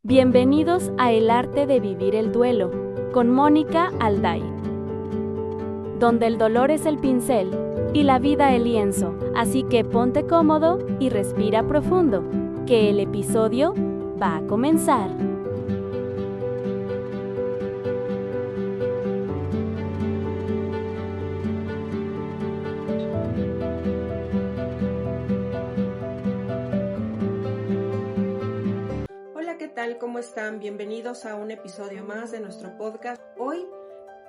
Bienvenidos a El arte de vivir el duelo, con Mónica Alday, donde el dolor es el pincel y la vida el lienzo, así que ponte cómodo y respira profundo, que el episodio va a comenzar. Hola, ¿qué tal? ¿Cómo están? Bienvenidos a un episodio más de nuestro podcast. Hoy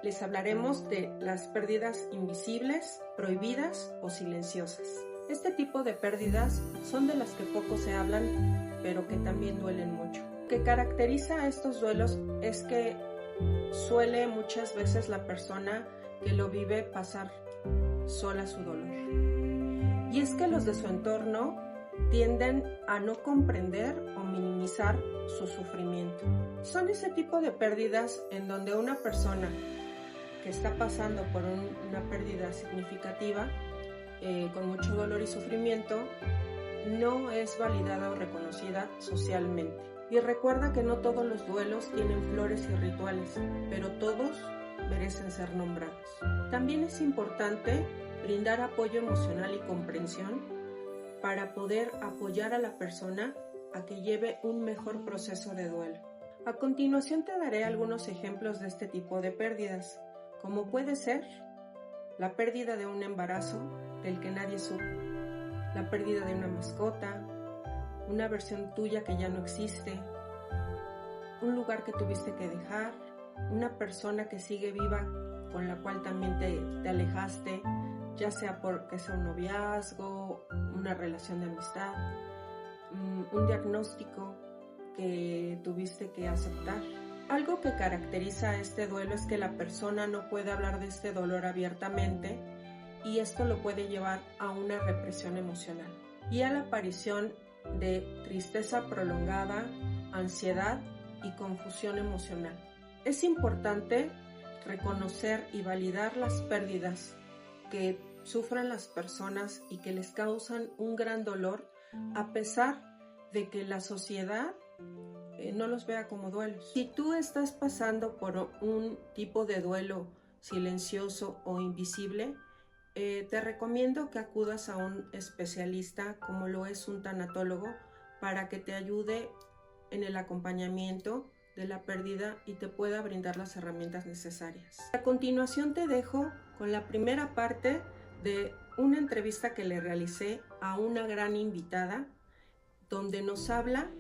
les hablaremos de las pérdidas invisibles, prohibidas o silenciosas. Este tipo de pérdidas son de las que poco se hablan, pero que también duelen mucho. Lo que caracteriza a estos duelos es que suele muchas veces la persona que lo vive pasar sola su dolor. Y es que los de su entorno tienden a no comprender o minimizar su sufrimiento. Son ese tipo de pérdidas en donde una persona que está pasando por una pérdida significativa, con mucho dolor y sufrimiento, no es validada o reconocida socialmente. Y recuerda que no todos los duelos tienen flores y rituales, pero todos merecen ser nombrados. También es importante brindar apoyo emocional y comprensión para poder apoyar a la persona a que lleve un mejor proceso de duelo. A continuación te daré algunos ejemplos de este tipo de pérdidas, como puede ser la pérdida de un embarazo del que nadie supo, la pérdida de una mascota, una versión tuya que ya no existe, un lugar que tuviste que dejar, una persona que sigue viva con la cual también te alejaste, ya sea porque sea un noviazgo, una relación de amistad, un diagnóstico que tuviste que aceptar. Algo que caracteriza a este duelo es que la persona no puede hablar de este dolor abiertamente y esto lo puede llevar a una represión emocional y a la aparición de tristeza prolongada, ansiedad y confusión emocional. Es importante reconocer y validar las pérdidas que sufren las personas y que les causan un gran dolor, a pesar de que la sociedad no los vea como duelos. Si tú estás pasando por un tipo de duelo silencioso o invisible, te recomiendo que acudas a un especialista como lo es un tanatólogo para que te ayude en el acompañamiento de la pérdida y te pueda brindar las herramientas necesarias. A continuación te dejo con la primera parte de una entrevista que le realicé a una gran invitada, donde nos habla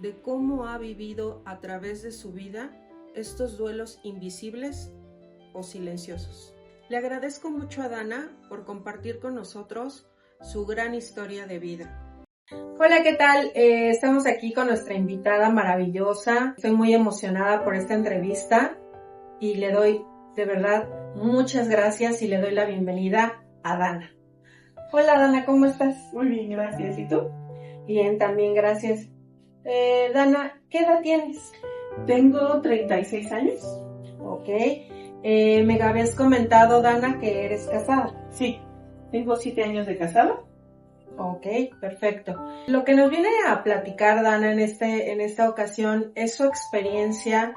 de cómo ha vivido a través de su vida estos duelos invisibles o silenciosos. Le agradezco mucho a Dana por compartir con nosotros su gran historia de vida. Hola, ¿qué tal? Estamos aquí con nuestra invitada maravillosa. Estoy muy emocionada por esta entrevista y le doy de verdad muchas gracias y le doy la bienvenida a Dana. Hola Dana, ¿cómo estás? Muy bien, gracias. ¿Y tú? Bien, también gracias. Dana, ¿qué edad tienes? Tengo 36 años. Ok. Me habías comentado, Dana, que eres casada. Sí, tengo 7 años de casada. Ok, perfecto. Lo que nos viene a platicar Dana en esta ocasión es su experiencia,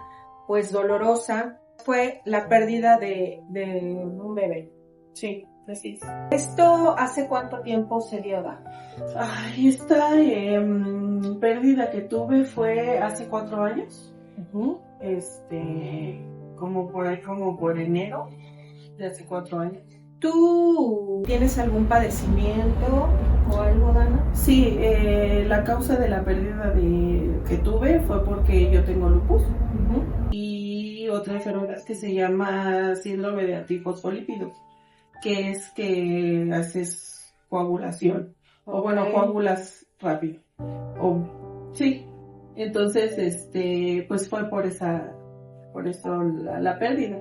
pues dolorosa, fue la pérdida de un bebé. Sí, así es. ¿Esto hace cuánto tiempo se dio, Dana? Ay, esta pérdida que tuve fue hace 4 años. Uh-huh. Como por enero de hace 4 años. ¿Tú tienes algún padecimiento o algo, Dana? Sí, la causa de la pérdida que tuve fue porque yo tengo lupus. Uh-huh. Y otra enfermedad que se llama síndrome de antifosfolípidos, que es que haces coagulación, Okay. o bueno, coagulas rápido. Sí, entonces, pues fue por eso la pérdida.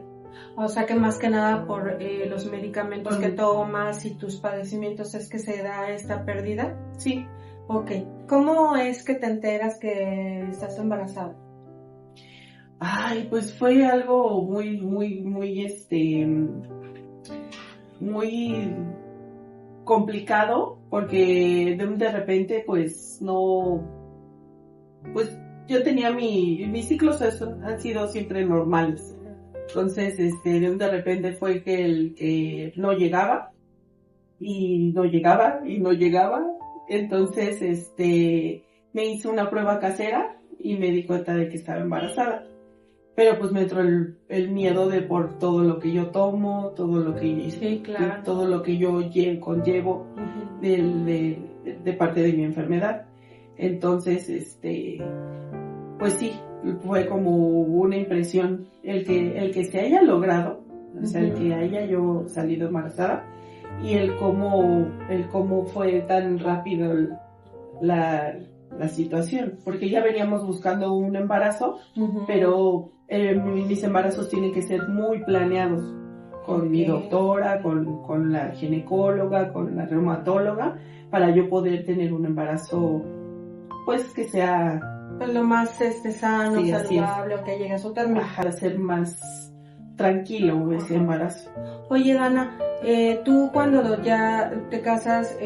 O sea que más que nada por los medicamentos que tomas y tus padecimientos es que se da esta pérdida. Sí. Ok. ¿Cómo es que te enteras que estás embarazada? Ay, pues fue algo muy, muy, muy, muy complicado, porque de repente, pues no, pues yo tenía mis ciclos han sido siempre normales. Entonces, de repente fue que el que no llegaba, y no llegaba, y no llegaba. Entonces, me hice una prueba casera y me di cuenta de que estaba embarazada. Pero pues me entró el miedo de por todo lo que yo tomo, todo lo que, sí, claro, todo lo que yo conllevo de parte de mi enfermedad. Entonces, pues sí, fue como una impresión el que se haya logrado, o sea, el que haya yo salido embarazada, y el cómo fue tan rápido la situación, porque ya veníamos buscando un embarazo, pero mis embarazos tienen que ser muy planeados con mi doctora, con la ginecóloga, con la reumatóloga, para yo poder tener un embarazo, pues que sea pues lo más sano, sí, saludable, o que llegue a su término. Para ser más tranquilo ese embarazo. Oye, Dana, tú cuando ya te casas,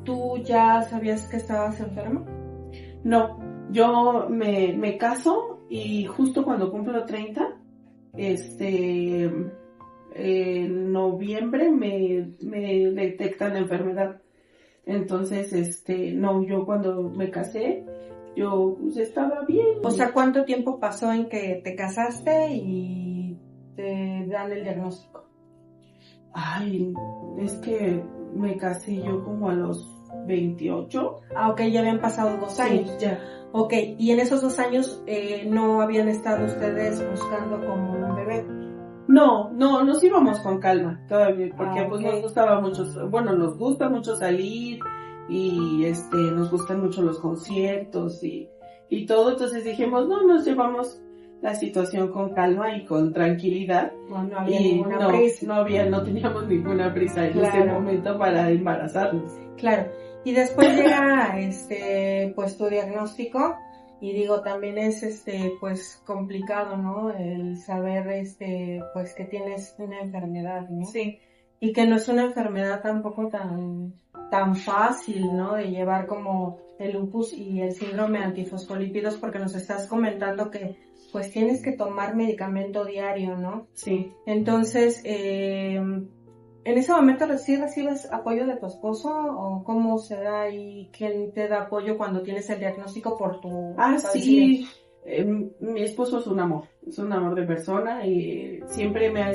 ¿tú ya sabías que estabas enferma? No, yo me caso y justo cuando cumplo 30, en noviembre me detectan la enfermedad. Entonces, no, yo cuando me casé, yo pues estaba bien. O sea, ¿cuánto tiempo pasó en que te casaste y te dan el diagnóstico? Ay, es que me casé yo como a los 28. Ah, ok, ya habían pasado 2 años. Sí, ya. Ok, y en esos 2 años no habían estado ustedes buscando como un bebé. No, nos íbamos con calma todavía, porque pues okay. nos gustaba mucho, nos gusta mucho salir y nos gustan mucho los conciertos y todo, entonces dijimos, no, nos llevamos la situación con calma y con tranquilidad. No había ninguna prisa. No teníamos ninguna prisa en ese momento para embarazarnos. Claro, y después llega pues tu diagnóstico. Y digo, también es pues complicado, ¿no? El saber pues que tienes una enfermedad, ¿no? Sí. Y que no es una enfermedad tampoco tan fácil, ¿no? De llevar como el lupus y el síndrome antifosfolípidos, porque nos estás comentando que pues tienes que tomar medicamento diario, ¿no? Sí. Entonces, ¿en ese momento sí recibes apoyo de tu esposo o cómo se da y quién te da apoyo cuando tienes el diagnóstico por tu sí, mi esposo es un amor de persona y siempre me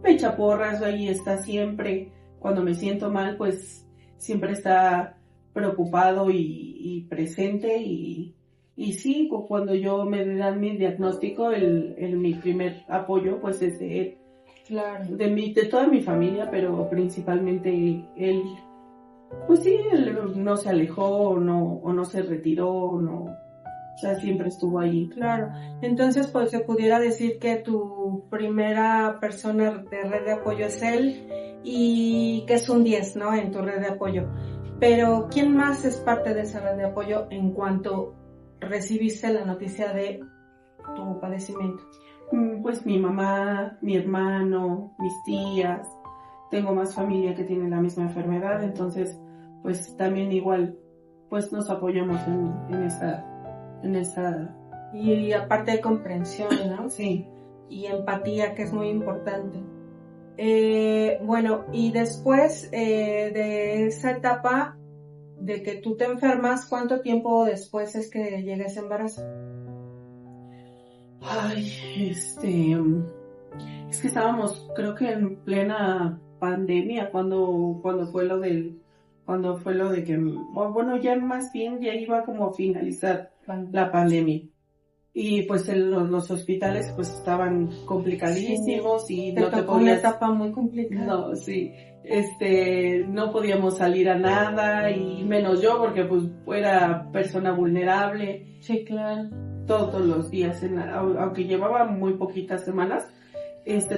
echa porras, ahí está siempre, cuando me siento mal pues siempre está preocupado y presente y sí, cuando yo me dan mi diagnóstico, mi primer apoyo pues es de él. Claro. De toda mi familia, pero principalmente él, pues sí, él no se alejó o no se retiró, o sea, siempre estuvo ahí. Claro, entonces pues se pudiera decir que tu primera persona de red de apoyo es él y que es un 10, ¿no? En tu red de apoyo. Pero ¿quién más es parte de esa red de apoyo en cuanto recibiste la noticia de tu padecimiento? Pues mi mamá, mi hermano, mis tías, tengo más familia que tiene la misma enfermedad, entonces pues también igual pues nos apoyamos en esa... Y aparte de comprensión, ¿no? Sí. Y empatía, que es muy importante. Bueno, y después de esa etapa de que tú te enfermas, ¿cuánto tiempo después es que llega ese embarazo? Ay, es que estábamos, creo que en plena pandemia cuando fue lo de que, bueno, ya más bien ya iba como a finalizar la pandemia. Y pues los hospitales pues estaban complicadísimos y no te podías... una etapa muy complicada. No, sí. No podíamos salir a nada y menos yo porque pues era persona vulnerable. Sí, claro. Todos los días, aunque llevaba muy poquitas semanas,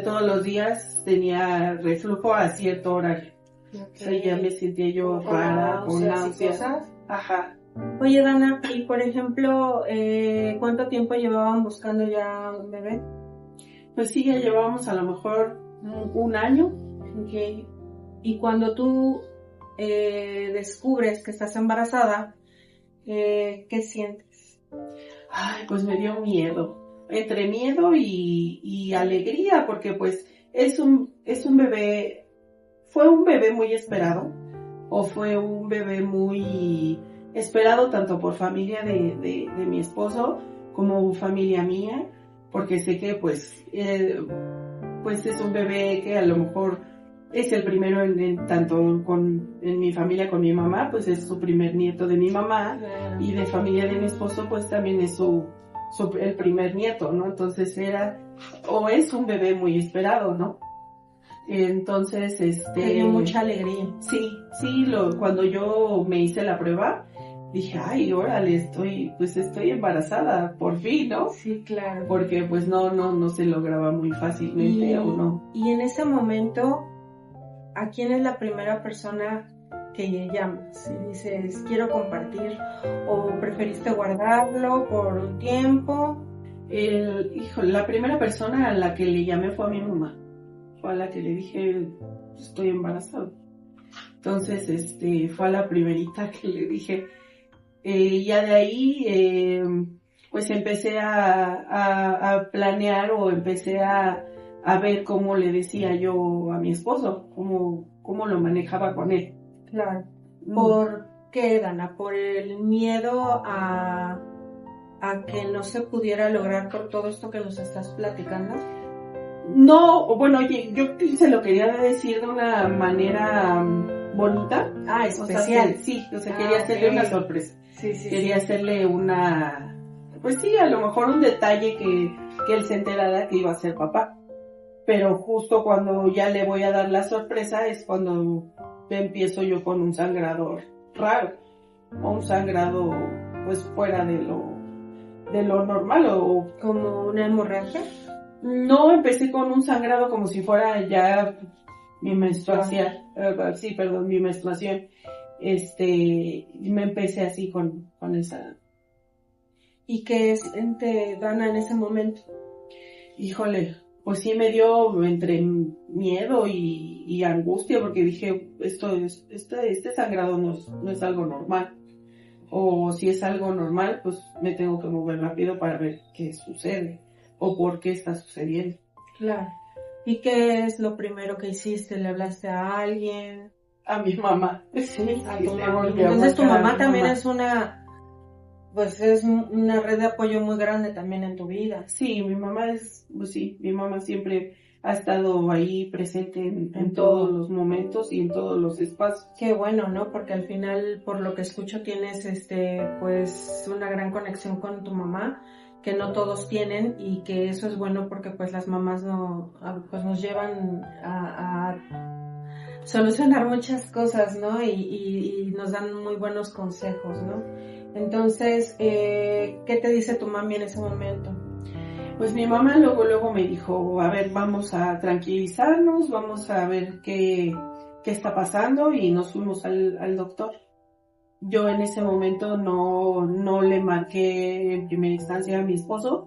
todos los días tenía reflujo a cierta hora. Okay. O sea, ya me sentía yo rara, con náuseas. Ajá. Oye, Dana, y por ejemplo, ¿cuánto tiempo llevaban buscando ya un bebé? Pues sí, ya llevábamos a lo mejor un año. Okay. Y cuando tú descubres que estás embarazada, ¿Qué sientes? Ay, pues me dio miedo, entre miedo y alegría, porque pues es un bebé, fue un bebé muy esperado, o fue un bebé muy esperado tanto por familia de mi esposo como familia mía, porque sé que pues es un bebé que a lo mejor es el primero tanto en mi familia con mi mamá, pues es su primer nieto de mi mamá, y de familia de mi esposo pues también es el primer nieto, ¿no? Entonces es un bebé muy esperado, ¿no? Entonces, Te dio mucha alegría. Sí, cuando yo me hice la prueba, dije, ay, órale, estoy embarazada, por fin, ¿no? Sí, claro. Porque pues no se lograba muy fácilmente, ¿o no? Y en ese momento, ¿a quién es la primera persona que le llamas? Y dices, quiero compartir, o preferiste guardarlo por un tiempo. La primera persona a la que le llamé fue a mi mamá. Fue a la que le dije, estoy embarazada. Entonces, fue a la primerita que le dije. Ya de ahí, pues empecé a planear, o empecé a ver cómo le decía yo a mi esposo, cómo lo manejaba con él. Claro. ¿Por qué, Dana? ¿Por el miedo a que no se pudiera lograr por todo esto que nos estás platicando? No, bueno, oye, yo se lo quería decir de una manera bonita. Especial. Quería hacerle una sorpresa. Quería hacerle pues sí, a lo mejor un detalle que él se enterara que iba a ser papá. Pero justo cuando ya le voy a dar la sorpresa es cuando empiezo yo con un sangrado raro, o un sangrado pues fuera de lo normal, o ¿Como una hemorragia? No, empecé con un sangrado como si fuera ya mi menstruación. Mi menstruación. Y me empecé así con esa. ¿Y qué siente Dana en ese momento? Híjole, pues sí me dio entre miedo y angustia, porque dije, este sangrado no es algo normal. O si es algo normal, pues me tengo que mover rápido para ver qué sucede o por qué está sucediendo. Claro. ¿Y qué es lo primero que hiciste? ¿Le hablaste a alguien? A mi mamá. Sí, a tu mamá. Entonces tu mamá también es una red de apoyo muy grande también en tu vida. Sí, mi mamá siempre ha estado ahí presente en todos los momentos y en todos los espacios. Qué bueno, ¿no? Porque al final, por lo que escucho, tienes pues una gran conexión con tu mamá, que no todos tienen, y que eso es bueno porque pues las mamás nos llevan a solucionar muchas cosas, ¿no? Y nos dan muy buenos consejos, ¿no? Entonces, ¿qué te dice tu mami en ese momento? Pues mi mamá luego me dijo, a ver, vamos a tranquilizarnos, vamos a ver qué está pasando, y nos fuimos al doctor. Yo en ese momento no le marqué en primera instancia a mi esposo,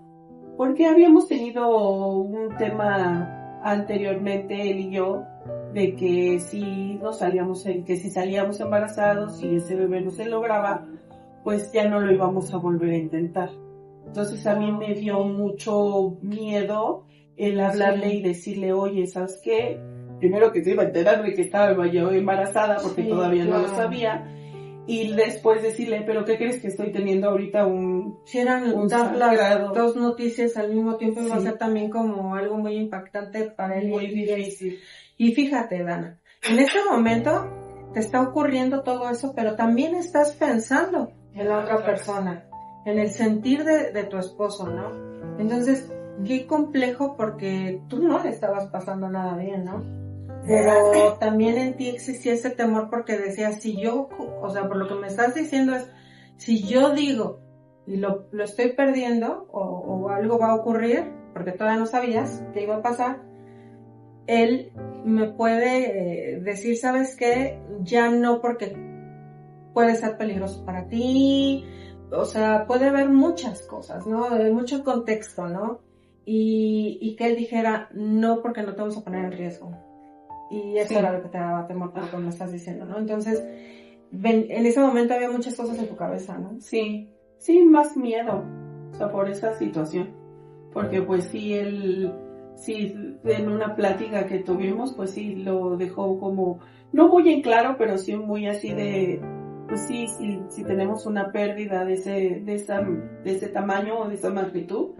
porque habíamos tenido un tema anteriormente, él y yo, de que si salíamos embarazados y ese bebé no se lograba, pues ya no lo íbamos a volver a intentar. Entonces a mí me dio mucho miedo el hablarle y decirle, oye, ¿sabes qué? Primero que se iba a enterar de que estaba yo embarazada, porque todavía no lo sabía, y después decirle, ¿pero qué crees que estoy teniendo ahorita Si eran las dos noticias al mismo tiempo, iba a ser también como algo muy impactante para él. Muy difícil. Y fíjate, Dana, en este momento te está ocurriendo todo eso, pero también estás pensando en la otra persona, en el sentir de tu esposo, ¿no? Entonces, qué complejo, porque tú no le estabas pasando nada bien, ¿no? Pero también en ti existía ese temor, porque decías, por lo que me estás diciendo es, si yo digo y lo estoy perdiendo, o algo va a ocurrir, porque todavía no sabías qué iba a pasar, él me puede decir, ¿sabes qué? Ya no, porque puede ser peligroso para ti. O sea, puede haber muchas cosas, ¿no? Mucho contexto, ¿no? Y que él dijera, no, porque no te vamos a poner en riesgo. Y eso era lo que te daba temor, por lo que me estás diciendo, ¿no? Entonces, en ese momento había muchas cosas en tu cabeza, ¿no? Sí, sí, más miedo, o sea, por esa situación, porque pues sí, en una plática que tuvimos, pues sí, lo dejó como, no muy en claro, pero sí muy así de, pues sí, si tenemos una pérdida de ese tamaño o de esa magnitud,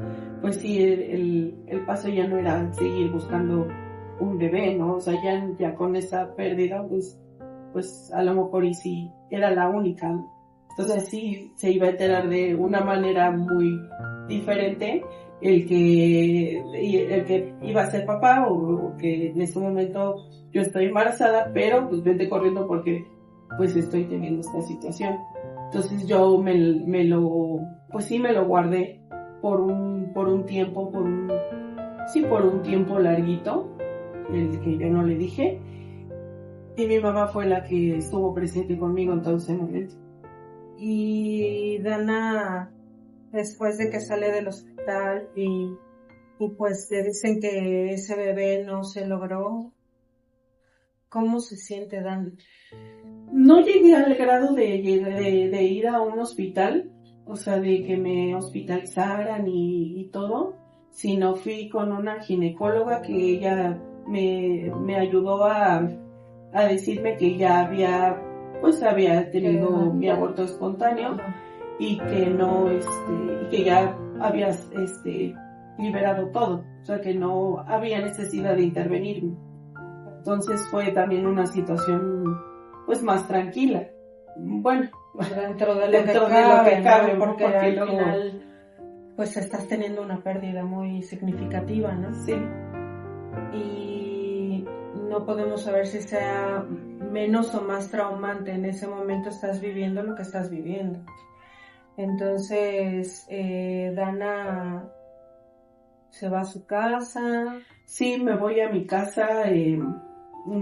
pues sí, el paso ya no era seguir buscando un bebé, ¿no? O sea, ya con esa pérdida, pues a lo mejor y sí era la única. Entonces sí se iba a enterar de una manera muy diferente el que iba a ser papá o que en este momento yo estoy embarazada, pero pues vente corriendo porque pues estoy teniendo esta situación. Entonces yo me lo guardé por un tiempo, por un tiempo larguito, el que yo no le dije. Y mi mamá fue la que estuvo presente conmigo en todo ese momento. Y Dana, después de que sale del hospital y pues le dicen que ese bebé no se logró, ¿cómo se siente Dana? No llegué al grado de ir a un hospital, o sea, de que me hospitalizaran y todo, sino fui con una ginecóloga que ella me ayudó a decirme que ya había tenido mi aborto espontáneo y que no, y que ya había, liberado todo, o sea, que no había necesidad de intervenirme. Entonces fue también una situación, pues, más tranquila. Bueno, dentro de lo dentro que de lo que cabe, cabe, ¿no? Porque porque al luego, final pues estás teniendo una pérdida muy significativa, ¿no? sí, Y no podemos saber si sea menos o más traumante. En ese momento estás viviendo lo que estás viviendo. Entonces, Dana se va a su casa. sí, me voy a mi casa,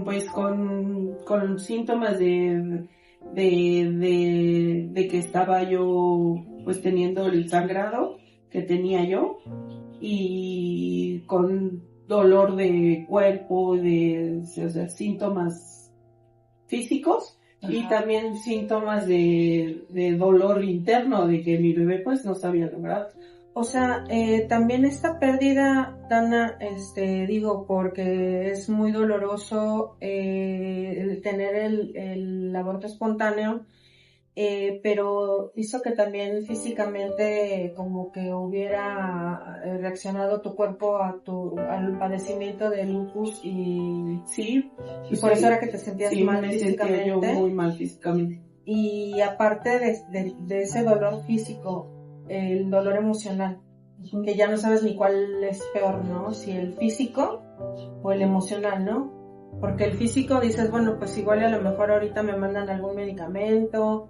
pues con síntomas de que estaba yo pues teniendo el sangrado que tenía yo y con dolor de cuerpo, o sea, síntomas físicos. Ajá. Y también síntomas de dolor interno de que mi bebé pues no se había logrado. O sea, también esta pérdida, Dana, digo, porque es muy doloroso tener el aborto espontáneo, pero hizo que también físicamente como que hubiera reaccionado tu cuerpo al padecimiento de lupus y sí, y por eso era que te sentías mal me físicamente. Sentía yo muy mal físicamente. Y aparte de ese dolor físico, el dolor emocional, que ya no sabes ni cuál es peor, ¿no? Si el físico o el emocional, ¿no? Porque el físico dices, bueno, pues igual a lo mejor ahorita me mandan algún medicamento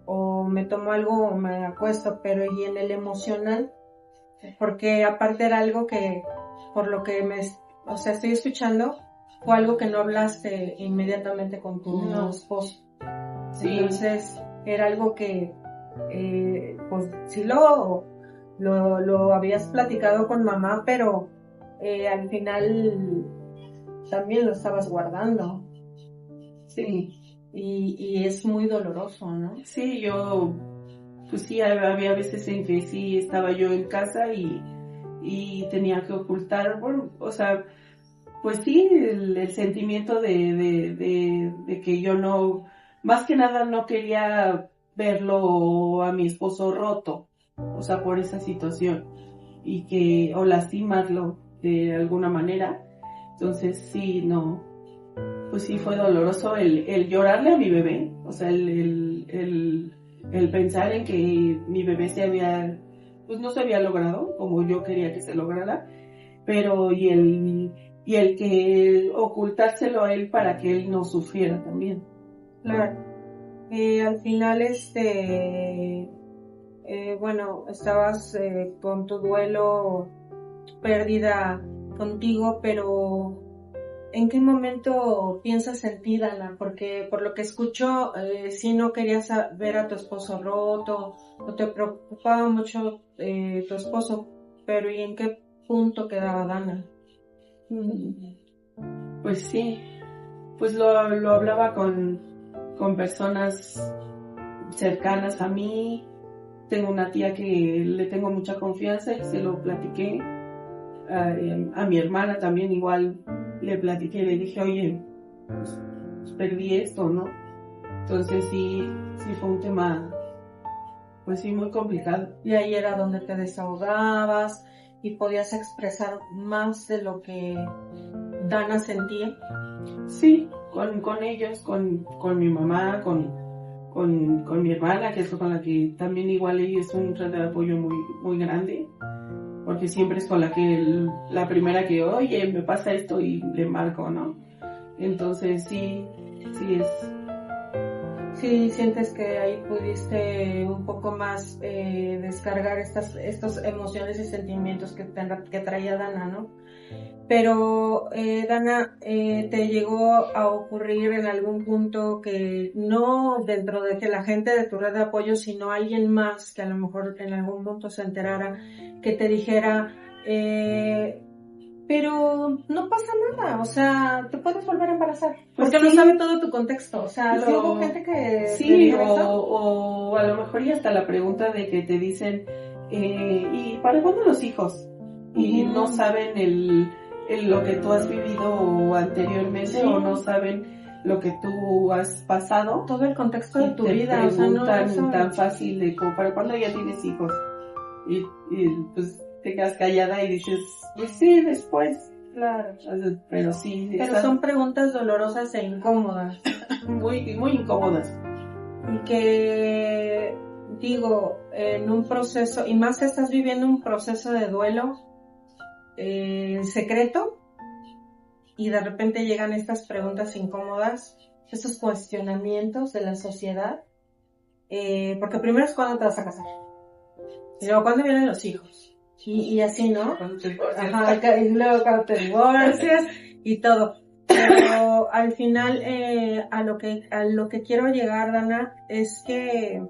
o me tomo algo o me acuesto, pero y en el emocional, porque aparte era algo que, por lo que estoy escuchando, fue algo que no hablaste inmediatamente con tu esposo. Sí. Entonces era algo que pues sí lo habías platicado con mamá, pero al final también lo estabas guardando. Sí. Y es muy doloroso, ¿no? Sí, pues sí, había veces en que sí estaba yo en casa y tenía que ocultar, bueno, o sea, pues sí, el sentimiento de que yo no, más que nada no quería verlo a mi esposo roto, o sea, por esa situación, o lastimarlo de alguna manera. Entonces sí, no, pues sí fue doloroso el llorarle a mi bebé, o sea, el pensar en que mi bebé pues no se había logrado como yo quería que se lograra, pero y el que ocultárselo a él para que él no sufriera también. Claro. Al final, bueno, estabas con tu duelo, pérdida contigo, pero ¿en qué momento piensas en ti, Dana? Porque por lo que escucho, sí no querías ver a tu esposo roto, o te preocupaba mucho tu esposo, pero ¿y en qué punto quedaba Dana? Pues sí, pues lo hablaba con con personas cercanas a mí. Tengo una tía que le tengo mucha confianza y se lo platiqué. A mi hermana también igual le platiqué, le dije, oye, pues perdí esto, ¿no? Entonces sí fue un tema, pues sí, muy complicado. Y ahí era donde te desahogabas y podías expresar más de lo que Dana sentía. Sí, con ellos, con mi mamá, con mi hermana, que es con la que también igual ella es un red de apoyo muy, muy grande, porque siempre es con la primera que, oye, me pasa esto y le marco, ¿no? Entonces sí es... Sí, sientes que ahí pudiste un poco más descargar estas emociones y sentimientos que traía Dana, ¿no? Pero, Dana, ¿te llegó a ocurrir en algún punto que no dentro de que la gente de tu red de apoyo, sino alguien más que a lo mejor en algún punto se enterara, que te dijera, pero no pasa nada, o sea, te puedes volver a embarazar? Porque Pues sí, no sabe todo tu contexto, o sea, sí, hubo gente que... sí, o a lo mejor y hasta la pregunta de que te dicen, ¿y para cuándo los hijos? Y no saben lo que tú has vivido anteriormente, sí, o no saben lo que tú has pasado. Todo el contexto de tu vida, o sea, no tan sabes. fácil de como, ¿para cuándo ya tienes hijos? Y pues te quedas callada y dices, pues sí, después. Claro. Pero sí. Pero son preguntas dolorosas e incómodas. Muy, muy incómodas. Y que, digo, en un proceso, y más que estás viviendo un proceso de duelo secreto, y de repente llegan estas preguntas incómodas, estos cuestionamientos de la sociedad, porque primero es cuando te vas a casar, y luego cuando vienen los hijos, y así, ¿no? Ajá, y luego cuando te divorcias, y todo. Pero al final, a lo que quiero llegar, Dana, es que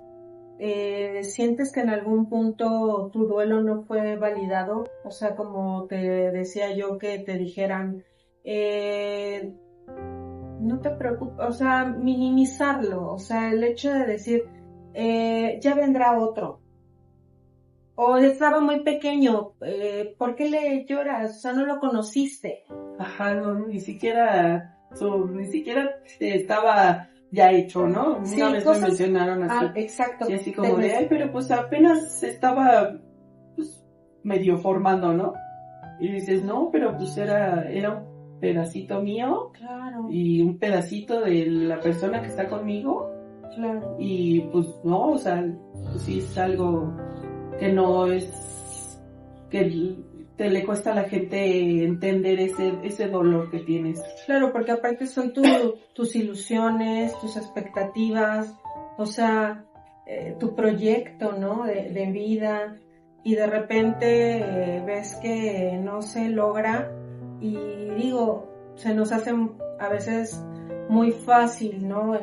sientes que en algún punto tu duelo no fue validado, o sea, como te decía yo, que te dijeran, no te preocupes, o sea, minimizarlo, o sea, el hecho de decir, ya vendrá otro, o estaba muy pequeño, ¿por qué le lloras? O sea, no lo conociste. Ajá, no, ni siquiera estaba ya hecho, ¿no? Sí, una vez me mencionaron así. Exacto. Sí, así como de, ay, pero pues apenas estaba pues medio formando, ¿no? Y dices, no, pero pues era un pedacito mío. Claro. Y un pedacito de la persona que está conmigo. Claro. Y pues no, o sea, pues sí es algo que no es, que te le cuesta a la gente entender ese dolor que tienes. Claro, porque aparte son tus ilusiones, tus expectativas, o sea, tu proyecto, ¿no? De vida, y de repente ves que no se logra, y digo, se nos hace a veces muy fácil, ¿no?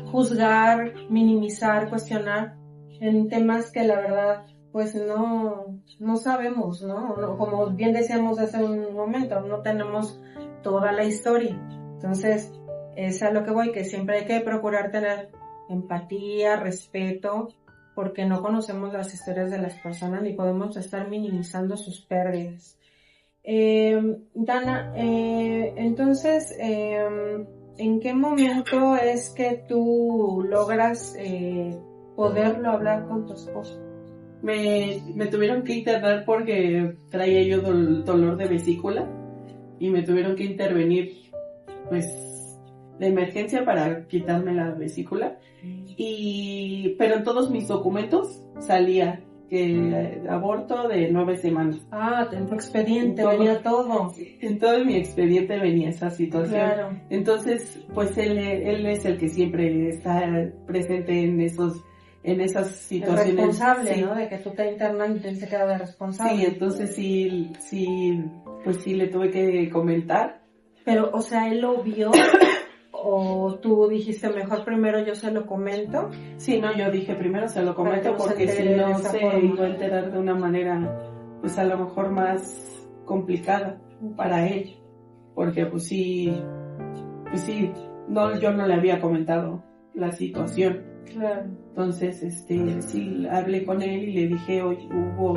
Juzgar, minimizar, cuestionar en temas que la verdad pues no sabemos, ¿no? Como bien decíamos hace un momento, no tenemos toda la historia. Entonces, es a lo que voy, que siempre hay que procurar tener empatía, respeto, porque no conocemos las historias de las personas ni podemos estar minimizando sus pérdidas. Dana, entonces, ¿en qué momento es que tú logras poderlo hablar con tu esposo? Me tuvieron que internar porque traía yo dolor de vesícula y me tuvieron que intervenir pues de emergencia para quitarme la vesícula, pero en todos mis documentos salía que aborto de 9 semanas. Ah, en tu expediente venía todo. En todo mi expediente venía esa situación. Claro. Entonces, pues él es el que siempre está presente en esas situaciones. El responsable, sí. ¿no? De que tú te internan y él se queda de responsable. Sí, entonces pues sí le tuve que comentar. Pero, o sea, ¿él lo vio? ¿O tú dijiste, mejor primero yo se lo comento? Sí, no, yo dije primero se lo comento porque si no se iba a enterar de una manera, pues a lo mejor más complicada para él. Porque pues sí, yo no le había comentado la situación. Claro. Entonces, sí, hablé con él y le dije, oye, hubo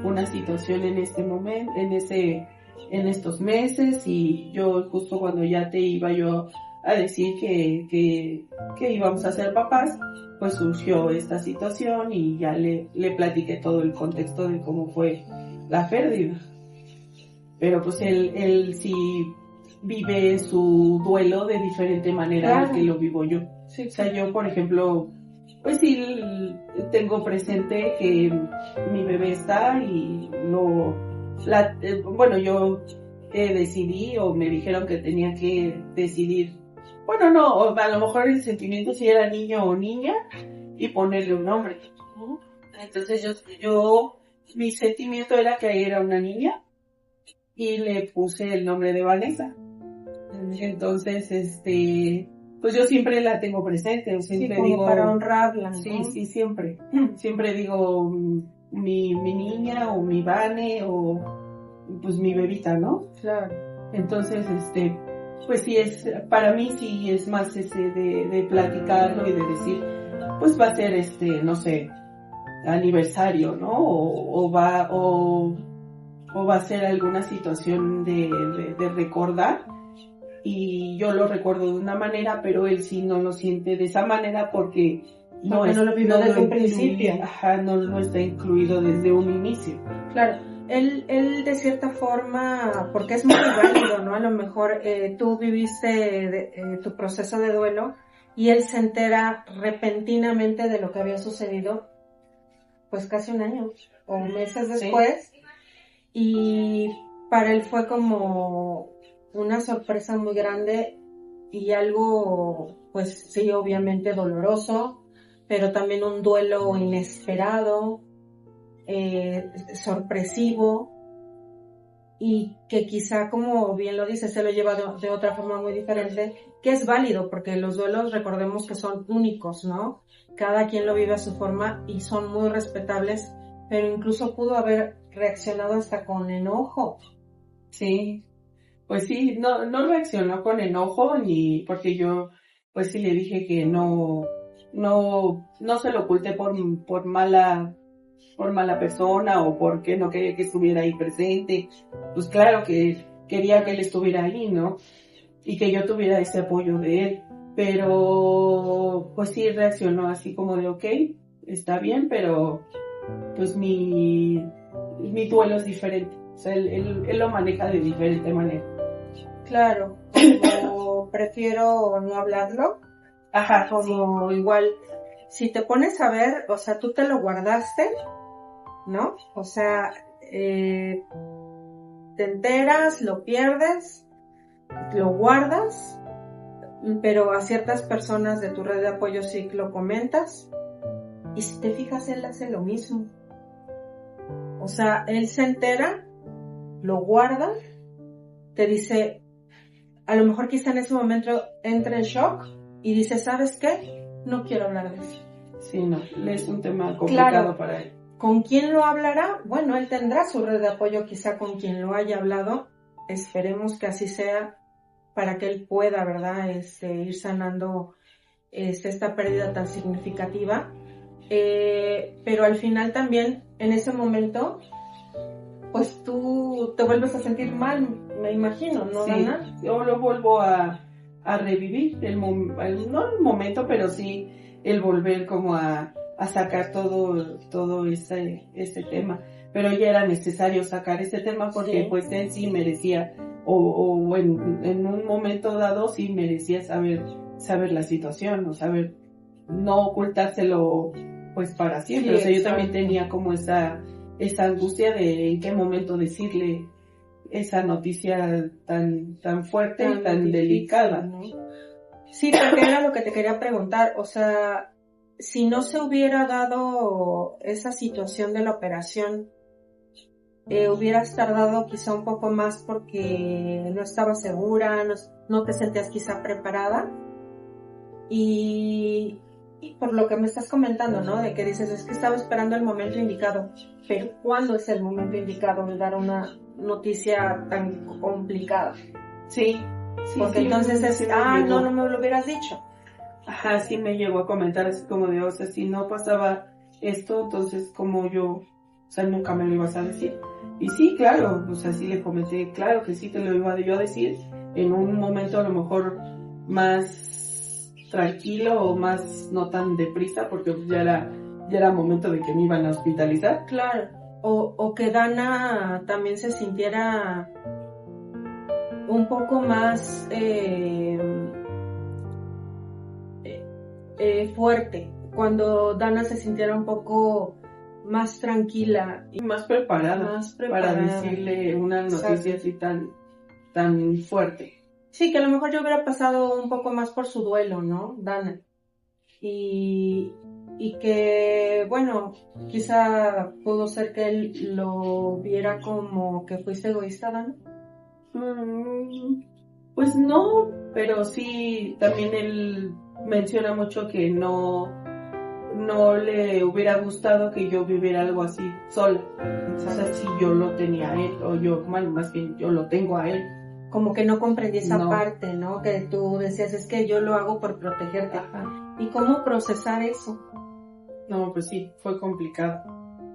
una situación en este momento, en estos meses, y yo justo cuando ya te iba yo a decir que íbamos a ser papás, pues surgió esta situación y ya le platiqué todo el contexto de cómo fue la pérdida. Pero pues él sí vive su duelo de diferente manera Claro. al que lo vivo yo. Sí, O sea, yo, por ejemplo, pues sí tengo presente que mi bebé está y bueno, yo decidí, o me dijeron que tenía que decidir, bueno, no, o a lo mejor el sentimiento si era niño o niña, y ponerle un nombre. Entonces mi sentimiento era que era una niña y le puse el nombre de Vanessa. Entonces, pues yo siempre la tengo presente, o siempre sí, como digo, para honrarla, ¿no? Sí, siempre digo mi niña o mi Vane o pues mi bebita, ¿no? Claro. Entonces, pues sí para mí sí es más de platicarlo y de decir, pues va a ser no sé, aniversario, ¿no? O va a ser alguna situación de recordar, y yo lo recuerdo de una manera, pero él sí no lo siente de esa manera porque no lo vivió desde un principio. Ajá, no está incluido desde un inicio. Claro, él de cierta forma, porque es muy válido, ¿no? A lo mejor tú viviste tu proceso de duelo y él se entera repentinamente de lo que había sucedido, pues casi un año o meses después, sí. Y para él fue como una sorpresa muy grande y algo, pues sí, obviamente doloroso, pero también un duelo inesperado, sorpresivo, y que quizá, como bien lo dice, se lo lleva de otra forma muy diferente, que es válido, porque los duelos, recordemos que son únicos, ¿no? Cada quien lo vive a su forma y son muy respetables, pero incluso pudo haber reaccionado hasta con enojo. Sí, pues sí, no reaccionó con enojo, ni porque yo, pues sí le dije que no se lo oculté por mala persona o porque no quería que estuviera ahí presente. Pues claro que quería que él estuviera ahí, ¿no? Y que yo tuviera ese apoyo de él. Pero pues sí reaccionó así como de ok, está bien, pero pues mi duelo es diferente. O sea, él lo maneja de diferente manera. Claro, como prefiero no hablarlo. Ajá, como sí. Igual, si te pones a ver, o sea, tú te lo guardaste, ¿no? O sea, te enteras, lo pierdes, lo guardas, pero a ciertas personas de tu red de apoyo sí lo comentas, y si te fijas, él hace lo mismo. O sea, él se entera, lo guarda, te dice, a lo mejor quizá en ese momento entra en shock y dice, ¿sabes qué? No quiero hablar de eso. Sí, no, es un tema complicado, claro, para él. ¿Con quién lo hablará? Bueno, él tendrá su red de apoyo quizá con quien lo haya hablado. Esperemos que así sea para que él pueda, ¿verdad? Ir sanando esta pérdida tan significativa. Pero al final también, en ese momento, pues tú te vuelves a sentir mal, me imagino, ¿no, sí, Dana? Yo lo vuelvo a revivir, no el momento, pero sí el volver como a sacar todo este tema. Pero ya era necesario sacar este tema porque sí. Pues él sí merecía, o en un momento dado sí merecía saber la situación, o saber, no ocultárselo pues para siempre. Sí, o sea, yo también tenía como esa angustia de en qué momento decirle esa noticia tan fuerte y tan delicada, ¿no? Sí, porque era lo que te quería preguntar, o sea, si no se hubiera dado esa situación de la operación, hubieras tardado quizá un poco más porque no estabas segura, no te sentías quizá preparada, y por lo que me estás comentando, ¿no? De que dices, es que estaba esperando el momento indicado, pero ¿cuándo es el momento indicado de dar una noticia tan complicada? Sí, Sí, porque sí, entonces sí es, me llegó. no me lo hubieras dicho. Ajá, sí me llegó a comentar así como de, o sea, si no pasaba esto, entonces como yo, o sea, nunca me lo ibas a decir. Y sí, claro, o sea, sí le comenté, claro que sí te lo iba yo a decir en un momento a lo mejor más tranquilo o más no tan deprisa, porque ya era momento de que me iban a hospitalizar. Claro, o que Dana también se sintiera un poco más fuerte, cuando Dana se sintiera un poco más tranquila Y más preparada para decirle una noticia así tan fuerte. Sí, que a lo mejor yo hubiera pasado un poco más por su duelo, ¿no, Dana? Y que, bueno, quizá pudo ser que él lo viera como que fuiste egoísta, Dana. Pues no, pero sí, también él menciona mucho que no le hubiera gustado que yo viviera algo así sola. O sea, si yo lo tenía a él, o yo, bueno, más bien yo lo tengo a él. Como que no comprendí esa No. parte, ¿no? Que tú decías, es que yo lo hago por protegerte. Ajá. ¿Y cómo procesar eso? No, pues sí, fue complicado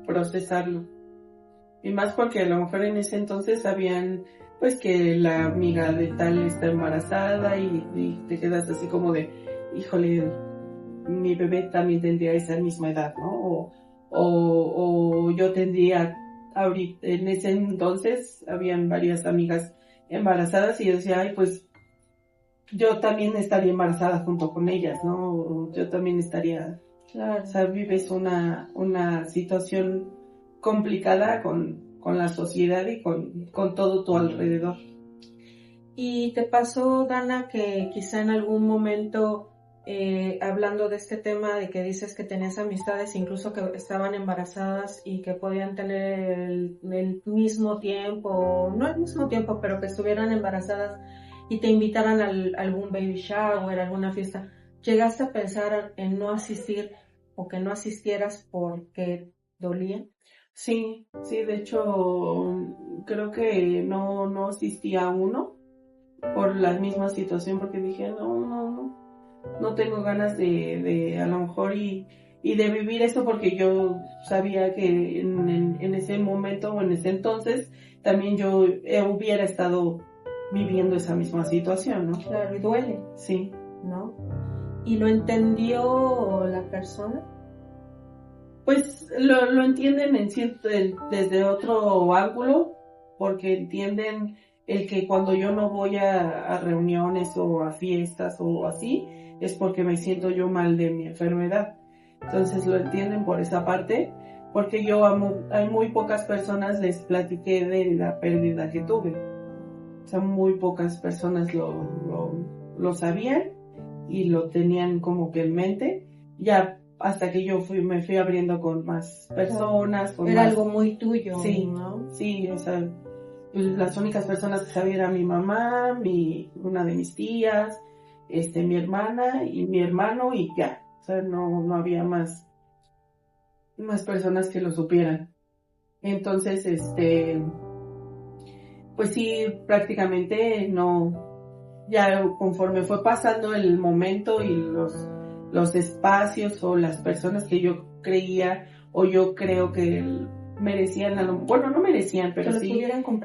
procesarlo. Y más porque a lo mejor en ese entonces sabían, pues, que la amiga de tal está embarazada y te quedas así como de, híjole, mi bebé también tendría esa misma edad, ¿no? O yo tendría, ahorita, en ese entonces, habían varias amigas embarazadas y yo decía, ay, pues, yo también estaría embarazada junto con ellas, ¿no? Yo también estaría, claro. O sea, vives una situación complicada con la sociedad y con todo tu alrededor. ¿Y te pasó, Dana, que quizá en algún momento, hablando de este tema de que dices que tenías amistades incluso que estaban embarazadas y que podían tener el mismo tiempo, no el mismo tiempo, pero que estuvieran embarazadas y te invitaran a algún baby shower, alguna fiesta, llegaste a pensar en no asistir o que no asistieras porque dolía? Sí, de hecho, creo que no asistí a uno por la misma situación, porque dije, no tengo ganas de a lo mejor y de vivir eso, porque yo sabía que en ese momento o en ese entonces también yo hubiera estado viviendo esa misma situación, ¿no? Claro, y duele. Sí. ¿No? ¿Y lo entendió la persona? Pues lo entienden desde otro ángulo, porque entienden el que cuando yo no voy a reuniones o a fiestas o así, es porque me siento yo mal de mi enfermedad. Entonces lo entienden por esa parte, porque yo hay muy pocas personas les platiqué de la pérdida que tuve. O sea, muy pocas personas lo sabían y lo tenían como que en mente. Ya hasta que yo me fui abriendo con más personas. Era algo muy tuyo, sí, ¿no? Sí, o sea, pues las únicas personas que sabían era mi mamá, una de mis tías, mi hermana y mi hermano y ya. O sea, no había más personas que lo supieran. Entonces, pues sí, prácticamente ya conforme fue pasando el momento y los espacios o las personas que yo creía o yo creo que merecían, bueno, no merecían, pero sí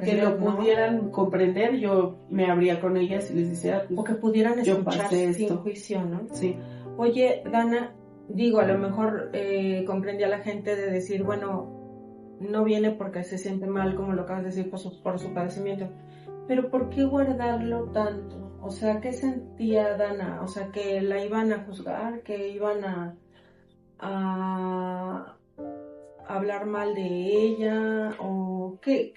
que lo pudieran comprender, yo me abría con ellas y les decía, pues, o que pudieran escuchar sin esto. juicio, ¿no? Sí. Oye, Dana, digo, a lo mejor comprendí a la gente de decir, bueno, no viene porque se siente mal, como lo acabas de decir, por su padecimiento, pero ¿por qué guardarlo tanto? O sea, ¿qué sentía Dana? O sea, que la iban a juzgar, que iban a hablar mal de ella, o ¿qué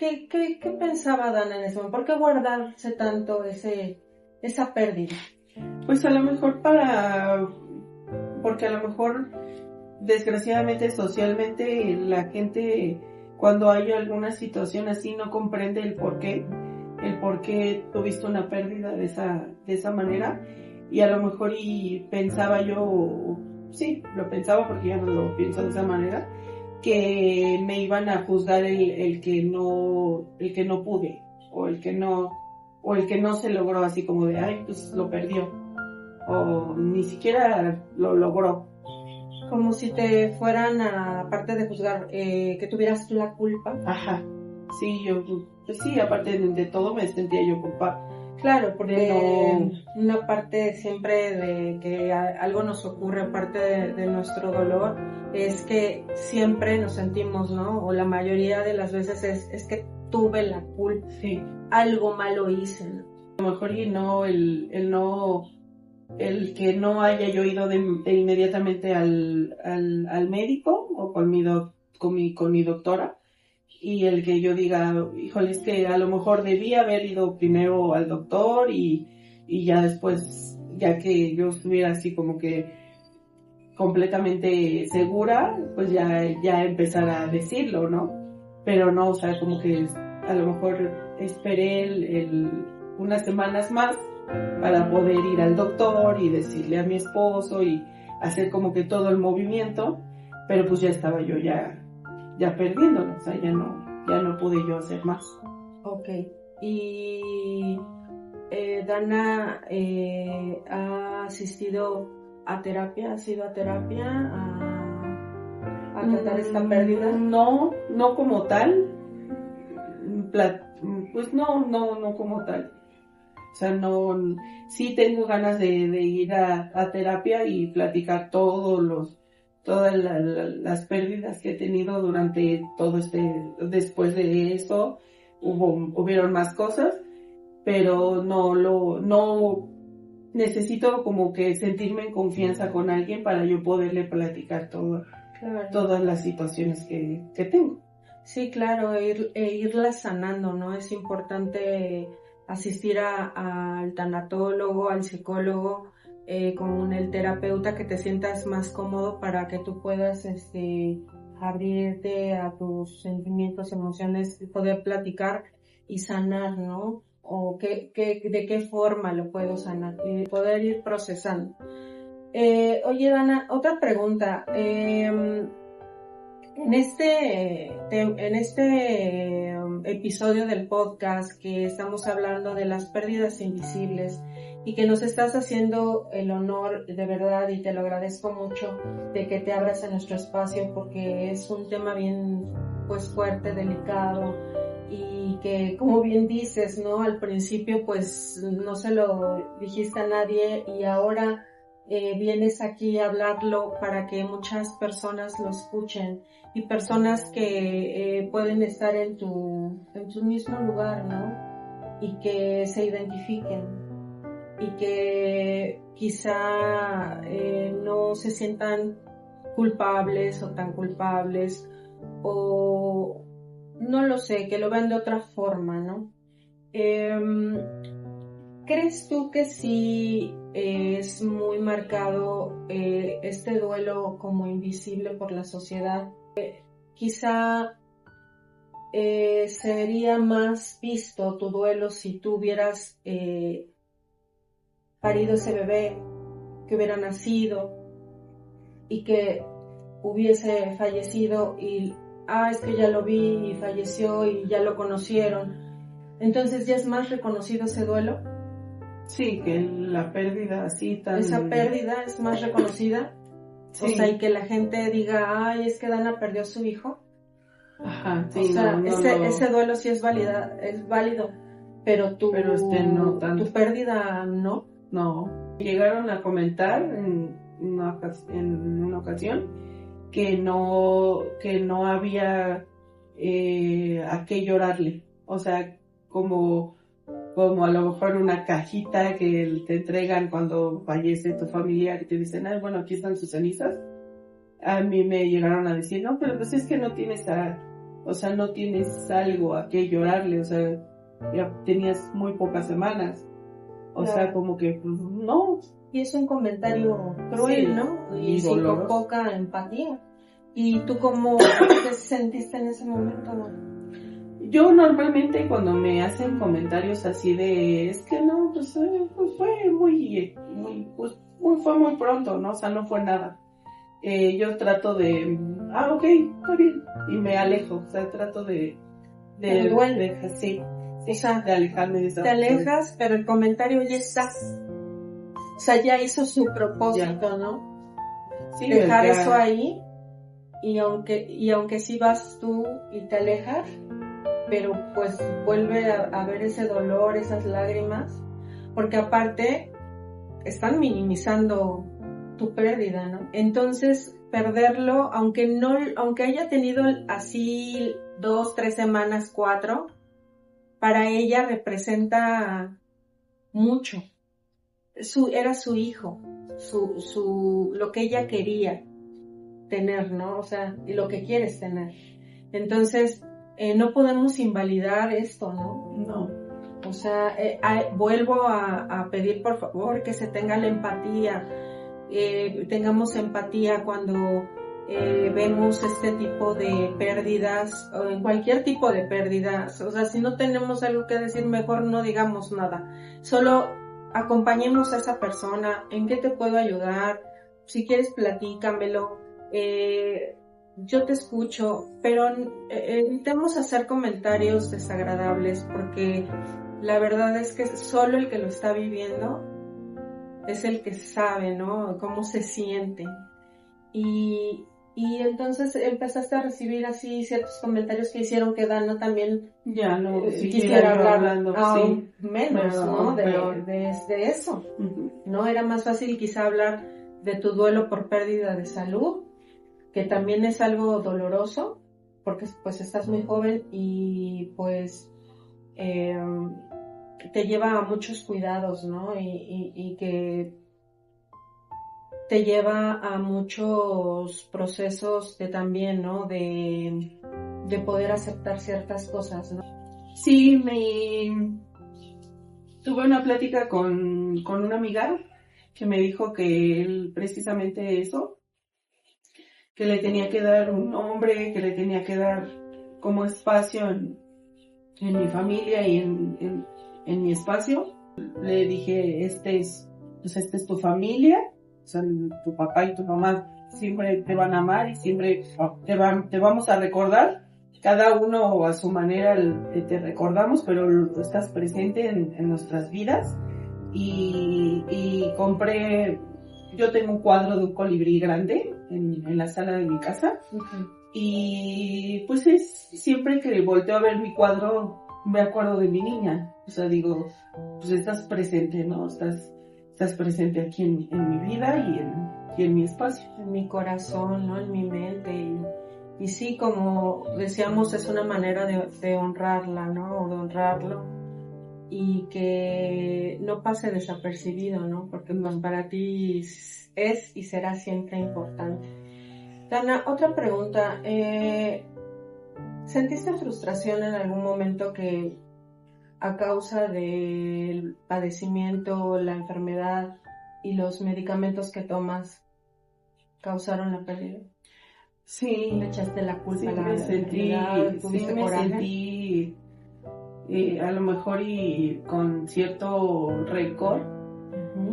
pensaba Dana en ese momento? ¿Por qué guardarse tanto esa pérdida? Pues a lo mejor porque a lo mejor desgraciadamente socialmente la gente cuando hay alguna situación así no comprende el por qué tuviste una pérdida de esa manera, y a lo mejor y pensaba yo, sí, lo pensaba porque ya no lo pienso de esa manera, que me iban a juzgar el que no pude o el que no o el que no se logró, así como de, ay, pues lo perdió, o ni siquiera lo logró. Como si te fueran, aparte de juzgar, que tuvieras tú la culpa. Ajá, sí, yo, pues sí, aparte de todo me sentía yo culpable. Claro, porque una parte siempre de que algo nos ocurre, aparte de nuestro dolor, es que siempre nos sentimos, ¿no? O la mayoría de las veces es que tuve la culpa, sí. Algo malo hice, ¿no? A lo mejor y no, el que no haya yo ido de inmediatamente al médico o con mi doctora, y el que yo diga, híjole, es que a lo mejor debía haber ido primero al doctor y ya después, ya que yo estuviera así como que completamente segura, pues ya empezar a decirlo, ¿no? Pero no, o sea, como que a lo mejor esperé unas semanas más para poder ir al doctor y decirle a mi esposo y hacer como que todo el movimiento, pero pues ya estaba yo ya perdiéndolo, o sea, ya no pude yo hacer más. Ok, y Dana ha asistido a terapia, ¿has ido a terapia a tratar esta pérdida? No como tal, pues no como tal. O sea, no, sí tengo ganas de ir a terapia y platicar todas las pérdidas que he tenido durante todo después de eso, hubieron más cosas, pero no necesito como que sentirme en confianza con alguien para yo poderle platicar todas las situaciones que tengo. Sí, claro, irlas sanando, ¿no? Es importante asistir al tanatólogo, al psicólogo, con el terapeuta, que te sientas más cómodo para que tú puedas abrirte a tus sentimientos, emociones, poder platicar y sanar, ¿no? O de qué forma lo puedo sanar y poder ir procesando. Oye, Dana, otra pregunta. En este episodio del podcast que estamos hablando de las pérdidas invisibles y que nos estás haciendo el honor de verdad, y te lo agradezco mucho, de que te abras en nuestro espacio, porque es un tema bien pues fuerte, delicado, y que, como bien dices, ¿no? Al principio pues no se lo dijiste a nadie y ahora vienes aquí a hablarlo para que muchas personas lo escuchen, y personas que pueden estar en tu mismo lugar, ¿no? Y que se identifiquen y que quizá no se sientan culpables o tan culpables, o no lo sé, que lo vean de otra forma, ¿no? ¿Crees tú que sí es muy marcado este duelo como invisible por la sociedad? Quizá sería más visto tu duelo si tú hubieras parido ese bebé, que hubiera nacido y que hubiese fallecido y es que ya lo vi y falleció y ya lo conocieron. Entonces ya es más reconocido ese duelo. Sí, que la pérdida así tan... Esa pérdida es más reconocida. Sí. O sea, y que la gente diga, es que Dana perdió a su hijo. Ajá, sí, o sea, ese duelo sí es válido, pero tu pérdida no. No. Llegaron a comentar en una ocasión que no había a qué llorarle. O sea, como a lo mejor una cajita que te entregan cuando fallece tu familiar y te dicen, bueno, aquí están sus cenizas. A mí me llegaron a decir, no, pero pues es que no tienes no tienes algo a qué llorarle, o sea, ya tenías muy pocas semanas. O sea, como que, pues, no. Y es un comentario cruel, sí, ¿no? Y con poca empatía. ¿Y tú cómo te sentiste en ese momento? Yo normalmente cuando me hacen comentarios así de, es que no, pues fue fue muy pronto, ¿no? O sea, no fue nada. Yo trato de, ok, está bien, y me alejo, o sea, trato de sí, Sí, o sea, de alejarme de esa te persona. alejas, pero el comentario ya está. O sea, ya hizo su propósito, ¿no? Sí, Dejar ya. eso ahí, y aunque sí vas tú y te alejas, pero pues vuelve a ver ese dolor, esas lágrimas, porque aparte están minimizando tu pérdida, ¿no? Entonces, perderlo, aunque haya tenido así 2, 3 semanas, 4, para ella representa mucho. Era su hijo, lo que ella quería tener, ¿no? O sea, y lo que quieres tener. Entonces, no podemos invalidar esto, ¿no? No. O sea, vuelvo a pedir por favor que se tenga la empatía, tengamos empatía cuando vemos este tipo de pérdidas, o en cualquier tipo de pérdidas. O sea, si no tenemos algo que decir, mejor no digamos nada. Solo acompañemos a esa persona. ¿En qué te puedo ayudar? Si quieres, platícamelo. Yo te escucho, pero evitemos hacer comentarios desagradables, porque la verdad es que solo el que lo está viviendo es el que sabe, ¿no? Cómo se siente. Y entonces empezaste a recibir así ciertos comentarios que hicieron que Dana también Ya no quisiera hablar hablando, aún sí. menos, Pero, ¿no? peor. De eso. Uh-huh. ¿No? Era más fácil quizá hablar de tu duelo por pérdida de salud, que también es algo doloroso, porque pues estás muy joven y pues te lleva a muchos cuidados, ¿no? Y que te lleva a muchos procesos de también, ¿no? De poder aceptar ciertas cosas, ¿no? Sí, tuve una plática con una amiga que me dijo que él precisamente eso, que le tenía que dar un nombre, que le tenía que dar como espacio en mi familia y en mi espacio. Le dije, esta es tu familia, o sea, tu papá y tu mamá siempre te van a amar y siempre te vamos a recordar, cada uno a su manera te recordamos, pero estás presente en nuestras vidas. Y compré, yo tengo un cuadro de un colibrí grande en la sala de mi casa. Uh-huh. Y pues siempre que volteo a ver mi cuadro me acuerdo de mi niña, o sea, digo, pues estás presente, ¿no? Estás presente aquí en mi vida y en mi espacio. En mi corazón, ¿no? En mi mente. Y sí, como decíamos, es una manera de honrarla, ¿no? O de honrarlo. Y que no pase desapercibido, ¿no? Porque pues para ti es y será siempre importante. Dana, otra pregunta. ¿Sentiste frustración en algún momento que a causa del padecimiento, la enfermedad y los medicamentos que tomas causaron la pérdida? Sí. ¿Le echaste la culpa a la enfermedad? ¿Tuviste coraje? Sentí a lo mejor y con cierto rencor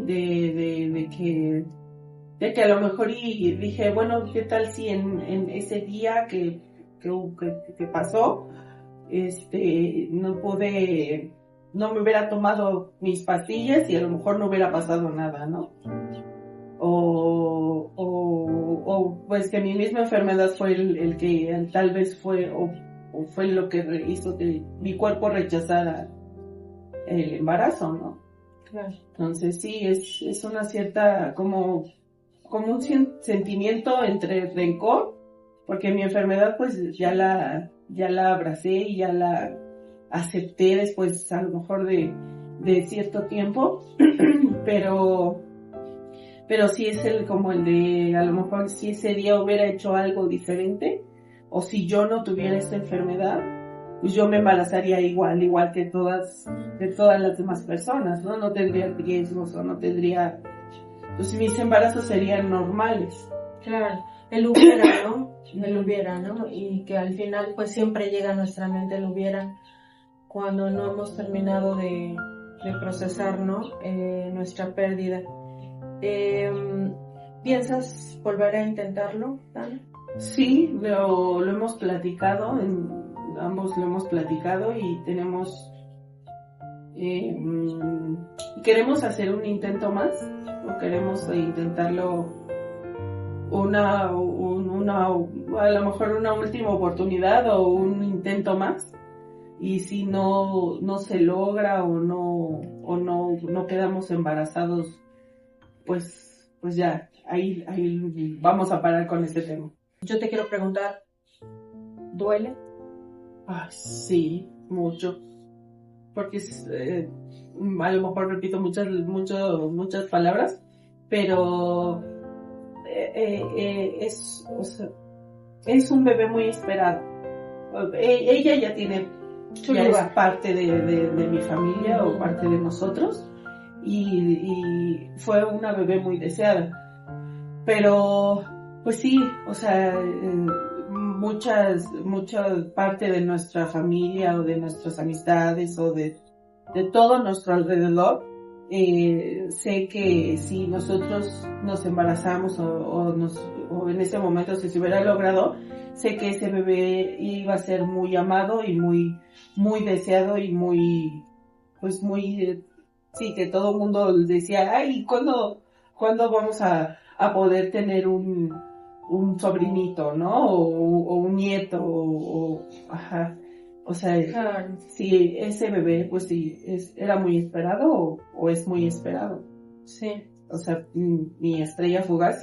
de que a lo mejor y dije, bueno, ¿qué tal si en ese día que pasó, no me hubiera tomado mis pastillas y a lo mejor no hubiera pasado nada, ¿no? O pues que mi misma enfermedad fue el que tal vez fue o fue lo que hizo que mi cuerpo rechazara el embarazo, ¿no? Claro. Entonces sí, es una cierta como un sentimiento entre rencor, porque mi enfermedad pues ya la abracé y ya la acepté después a lo mejor de cierto tiempo, pero sí es como el de a lo mejor si ese día hubiera hecho algo diferente, o si yo no tuviera esta enfermedad, pues yo me embarazaría igual que todas las demás personas, ¿no? No tendría riesgos o no tendría, pues mis embarazos serían normales. Claro, el hubiera, ¿no? El hubiera, ¿no? Y que al final pues siempre llega a nuestra mente el hubiera cuando no hemos terminado de procesar, ¿no? Nuestra pérdida. ¿Piensas volver a intentarlo, Dan? Sí, lo hemos platicado, ambos lo hemos platicado y tenemos ¿Queremos hacer un intento más? ¿O queremos intentarlo a lo mejor una última oportunidad o un intento más? Y si no se logra o no quedamos embarazados, pues ya, ahí vamos a parar con este tema. Yo te quiero preguntar, ¿duele? Sí, mucho. Porque a lo mejor repito muchas palabras, pero es un bebé muy esperado. Ella ya tiene, es parte de mi familia o parte de nosotros, y fue una bebé muy deseada. Pero, pues sí, o sea, mucha parte de nuestra familia o de nuestras amistades o de todo nuestro alrededor, sé que si nosotros nos embarazamos o en ese momento si se hubiera logrado, sé que ese bebé iba a ser muy amado y muy, muy deseado y muy, sí, que todo el mundo decía, ay, ¿cuándo vamos a poder tener un sobrinito, ¿no? O un nieto, ajá. O sea, claro. Si ese bebé, pues sí, era muy esperado o es muy esperado. Sí. O sea, mi estrella fugaz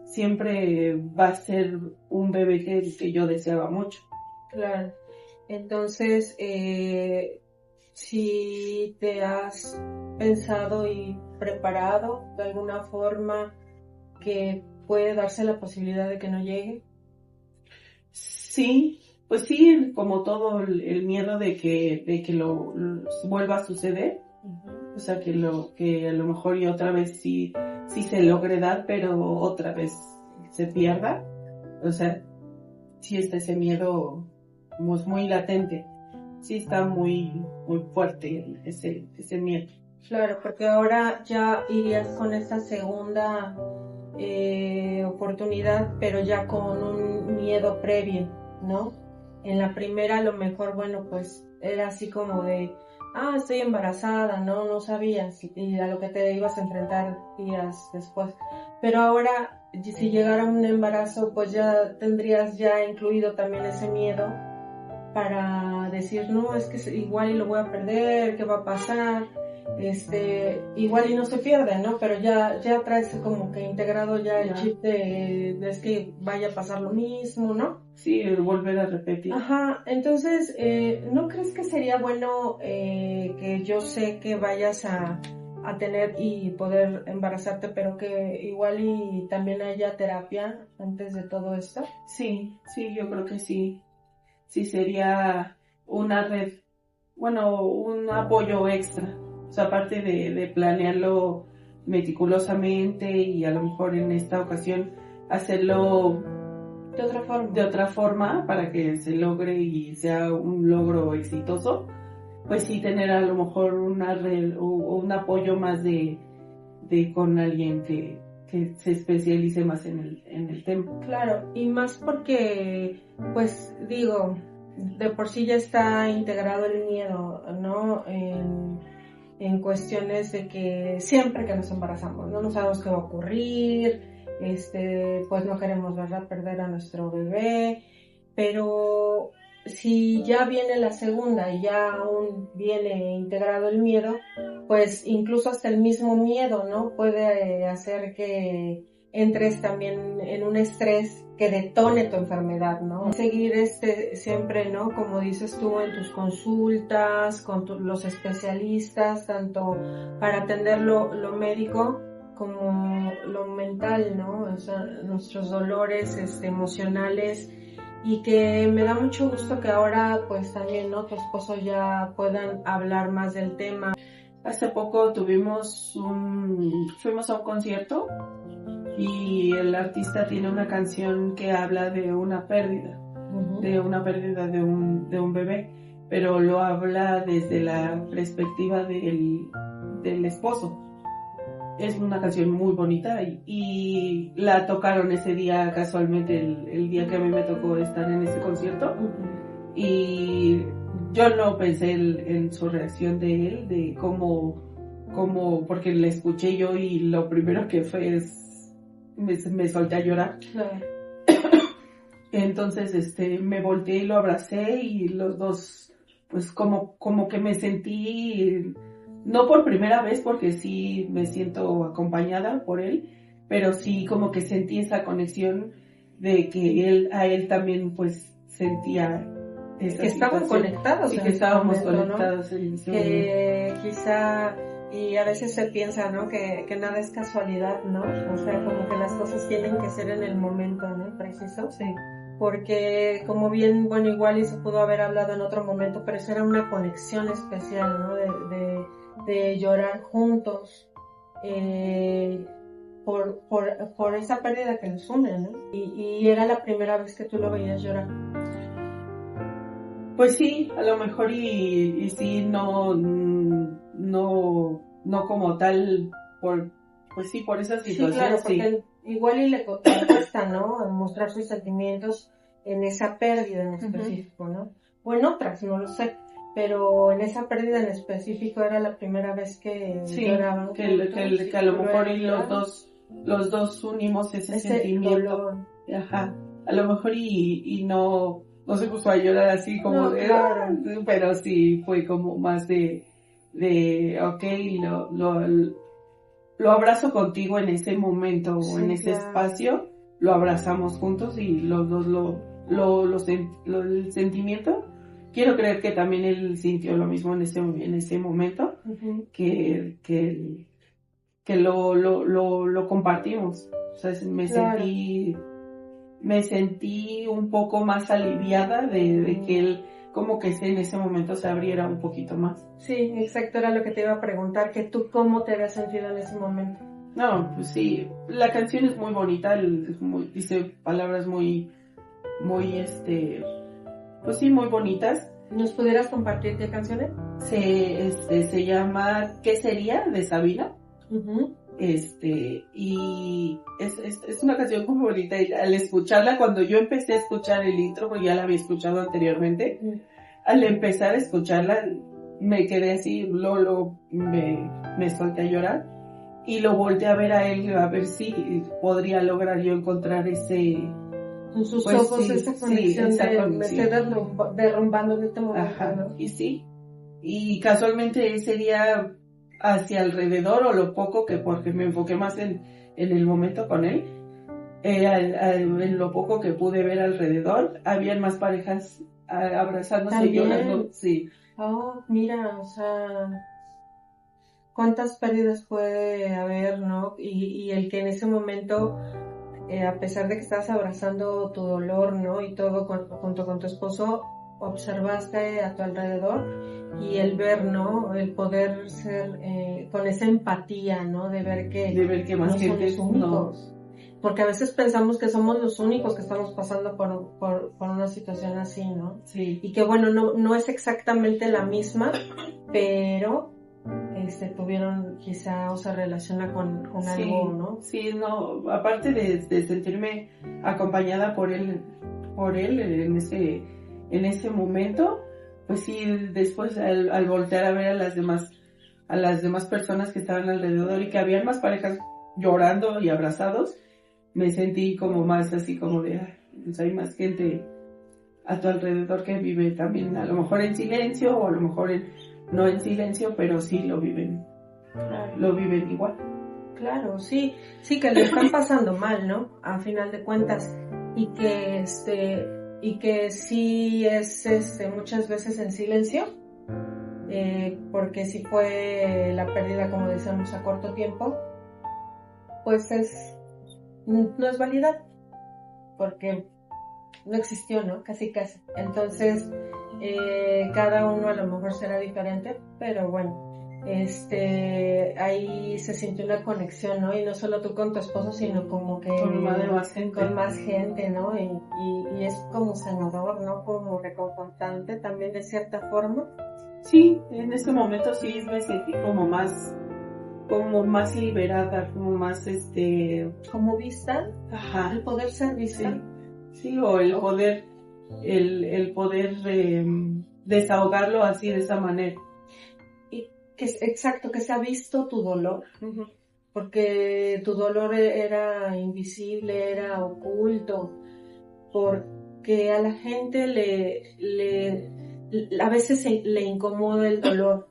siempre va a ser un bebé que yo deseaba mucho. Claro. Entonces, si te has pensado y preparado de alguna forma que puede darse la posibilidad de que no llegue. Sí, pues sí, como todo el miedo de que lo vuelva a suceder. Uh-huh. O sea, que a lo mejor y otra vez sí se logre dar, pero otra vez se pierda. O sea, sí está ese miedo muy latente. Sí está muy, muy fuerte ese miedo. Claro, porque ahora ya irías con esta segunda oportunidad, pero ya con un miedo previo, ¿no? En la primera a lo mejor, bueno, pues era así como de, estoy embarazada, no sabías, y a lo que te ibas a enfrentar días después. Pero ahora, si llegara un embarazo, pues ya tendrías ya incluido también ese miedo para decir, no, es que igual y lo voy a perder, ¿qué va a pasar? Igual y no se pierde, ¿no? Pero ya traes como que integrado ya el chip de es que vaya a pasar lo mismo, ¿no? Sí, volver a repetir. Ajá, entonces, ¿no crees que sería bueno que yo sé que vayas a tener y poder embarazarte, pero que igual y también haya terapia antes de todo esto? Sí, yo creo que sí. Sí sería una red, bueno, un apoyo extra. O sea, aparte de planearlo meticulosamente y a lo mejor en esta ocasión hacerlo de otra forma para que se logre y sea un logro exitoso, pues sí tener a lo mejor una red o un apoyo más de con alguien que se especialice más en el tema. Claro, y más porque, pues digo, de por sí ya está integrado el miedo, ¿no? En cuestiones de que siempre que nos embarazamos, no sabemos qué va a ocurrir, pues no queremos, ¿verdad?, perder a nuestro bebé, pero si ya viene la segunda y ya aún viene integrado el miedo, pues incluso hasta el mismo miedo, ¿no?, puede hacer que entres también en un estrés que detone tu enfermedad, ¿no? Seguir siempre, ¿no?, como dices tú, en tus consultas, con los especialistas, tanto para atender lo médico como lo mental, ¿no? O sea, nuestros dolores emocionales, y que me da mucho gusto que ahora pues también, ¿no?, tu esposo ya puedan hablar más del tema. Hace poco fuimos a un concierto y el artista tiene una canción que habla de una pérdida, uh-huh, de un bebé, pero lo habla desde la perspectiva del esposo. Es una canción muy bonita y la tocaron ese día casualmente, el día que a mí me tocó estar en ese concierto, uh-huh, y yo no pensé en su reacción de él, de cómo, porque le escuché yo y lo primero que fue es, me solté a llorar. Claro. Entonces, me volteé y lo abracé y los dos, pues como que me sentí, no por primera vez, porque sí me siento acompañada por él, pero sí como que sentí esa conexión de que a él también pues sentía esa que estaban situación. conectados. Sí, en que ese estábamos momento, conectados ¿no? en ese que quizá, y a veces se piensa, ¿no? Que nada es casualidad, ¿no? O sea, como que las cosas tienen que ser en el momento, ¿no? Preciso. Sí. Porque como bien, bueno, igual y se pudo haber hablado en otro momento, pero eso era una conexión especial, ¿no? De llorar juntos por esa pérdida que nos une, ¿no? Y era la primera vez que tú lo veías llorar. Pues sí, a lo mejor y sí, no como tal, pues sí, por esa situación. Sí, claro, porque igual y le cuesta, ¿no? Mostrar sus sentimientos en esa pérdida en específico, ¿no? O en otras, no lo sé. Pero en esa pérdida en específico era la primera vez que lloraban. Que a lo mejor y los dos unimos ese sentimiento. Dolor. Ajá. A lo mejor y no se puso a llorar así como no, de, claro. Pero sí fue como más de okay, lo abrazo contigo en ese momento, sí, o en ese espacio, lo abrazamos juntos y los dos el sentimiento, quiero creer que también él sintió lo mismo en ese momento, que lo compartimos. O sea, me sentí un poco más aliviada de que él como que en ese momento se abriera un poquito más. Sí, exacto, era lo que te iba a preguntar, que tú cómo te habías sentido en ese momento. No, pues sí, la canción es muy bonita, dice palabras muy, pues sí, muy bonitas. ¿Nos pudieras compartir qué canciones? Se llama ¿Qué sería? De Sabina. Y es una canción muy bonita, y al escucharla, cuando yo empecé a escuchar el intro, porque ya la había escuchado anteriormente, al empezar a escucharla, me quedé así, me solté a llorar, y lo volteé a ver a él, a ver si podría lograr yo encontrar ese... Con sus ojos, esa conexión me estoy derrumbando en este momento. Ajá, ¿no? y sí, y casualmente ese día, hacia alrededor, o lo poco que, porque me enfoqué más en el momento con él, en lo poco que pude ver alrededor, habían más parejas abrazándose y llorando. Sí. Oh, mira, o sea, cuántas pérdidas puede haber, ¿no? Y el que en ese momento, a pesar de que estabas abrazando tu dolor, ¿no? Y todo junto con tu esposo, observaste a tu alrededor, y el ver, ¿no? El poder ser con esa empatía, ¿no? De ver que más no gente somos únicos. No. Porque a veces pensamos que somos los únicos que estamos pasando por una situación así, ¿no? Sí. Y que bueno, no es exactamente la misma, pero tuvieron quizá, o se relaciona con algo, ¿no? Sí, no, aparte de sentirme acompañada por él en ese momento, pues sí, después al voltear a ver a las demás personas que estaban alrededor y que habían más parejas llorando y abrazados, me sentí como más así como de, pues hay más gente a tu alrededor que vive también, a lo mejor en silencio, o a lo mejor no en silencio, pero sí lo viven. Claro. Lo viven igual. Claro, sí, que le están pasando mal, ¿no? A final de cuentas, y que sí es muchas veces en silencio, porque si fue la pérdida, como decíamos, a corto tiempo, pues no es válida, porque no existió, ¿no? Casi. Entonces, cada uno a lo mejor será diferente, pero bueno, ahí se sintió una conexión, ¿no? Y no solo tú con tu esposo, sino como que con más gente, ¿no? Y es como sanador, ¿no? Como reconfortante también de cierta forma. Sí, en ese momento sí me sentí como más liberada, como más como vista. Ajá. El poder ser vista. Sí, o el poder desahogarlo así de esa manera. Y exacto, que se ha visto tu dolor, porque tu dolor era invisible, era oculto, porque a la gente a veces le incomoda el dolor,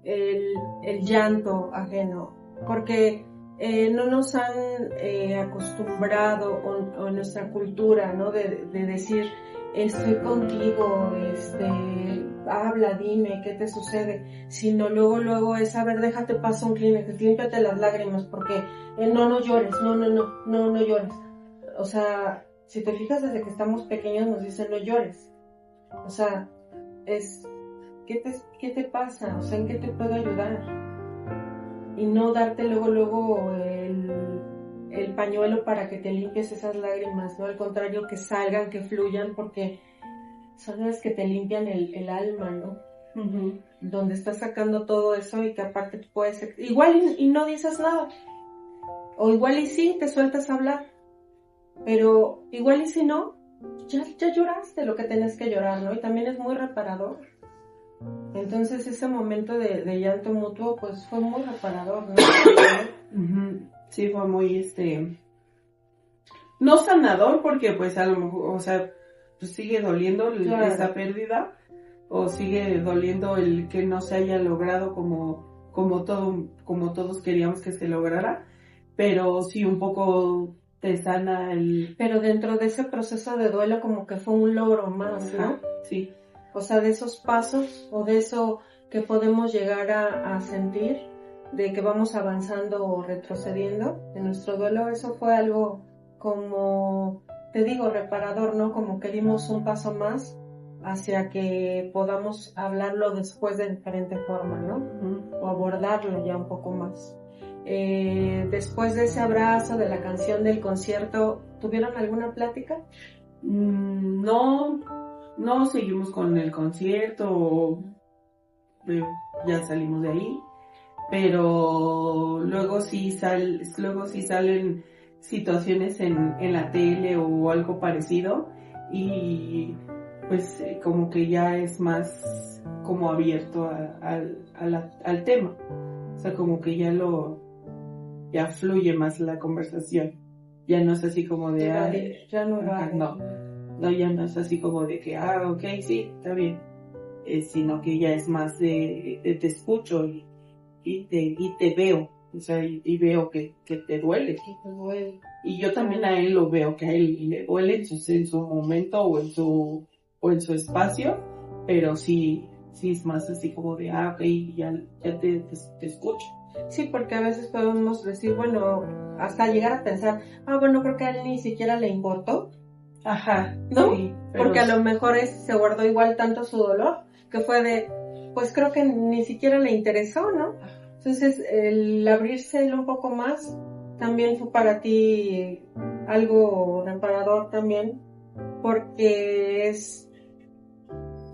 el llanto ajeno, porque no nos han acostumbrado o en nuestra cultura, ¿no? De decir, estoy contigo, habla, dime, ¿qué te sucede? Sino luego es, a ver, déjate pasar un Kleenex, límpiate las lágrimas, porque no llores, no llores. O sea, si te fijas, desde que estamos pequeños nos dicen no llores. O sea, ¿qué te pasa? O sea, ¿en qué te puedo ayudar? Y no darte luego el pañuelo para que te limpies esas lágrimas, ¿no? Al contrario, que salgan, que fluyan, porque son las que te limpian el alma, ¿no? Donde estás sacando todo eso y que aparte puedes... Igual y no dices nada. O igual y sí, te sueltas a hablar. Pero igual y si no, ya lloraste lo que tenés que llorar, ¿no? Y también es muy reparador. Entonces ese momento de llanto mutuo pues fue muy reparador, ¿no? Sí, fue muy no sanador, porque pues a lo mejor, o sea, pues sigue doliendo esa pérdida, o sigue doliendo el que no se haya logrado como todos queríamos que se lograra, pero sí un poco te sana Pero dentro de ese proceso de duelo como que fue un logro más, ¿no? Sí. O sea, de esos pasos o de eso que podemos llegar a sentir, de que vamos avanzando o retrocediendo en nuestro duelo, eso fue algo como, te digo, reparador, ¿no? Como que dimos un paso más hacia que podamos hablarlo después de diferente forma, ¿no? O abordarlo ya un poco más. Después de ese abrazo, de la canción, del concierto, ¿tuvieron alguna plática? No seguimos con el concierto, ya salimos de ahí, pero luego sí salen situaciones en la tele o algo parecido, y pues como que ya es más como abierto al tema, o sea, como que ya fluye más la conversación, ya no es así como de ya no no, ya no es así como de que, ok, sí, está bien, sino que ya es más de te escucho y te veo, o sea, y veo que te duele. Y yo también a él lo veo, que a él le duele en su momento o en su espacio, pero sí es más así como de, ok, ya te escucho. Sí, porque a veces podemos decir, bueno, hasta llegar a pensar, bueno, creo que a él ni siquiera le importó. Ajá, ¿no? Sí, porque a lo mejor se guardó igual tanto su dolor, que fue de, pues creo que ni siquiera le interesó, ¿no? Entonces, el abrirse un poco más también fue para ti algo reparador también, porque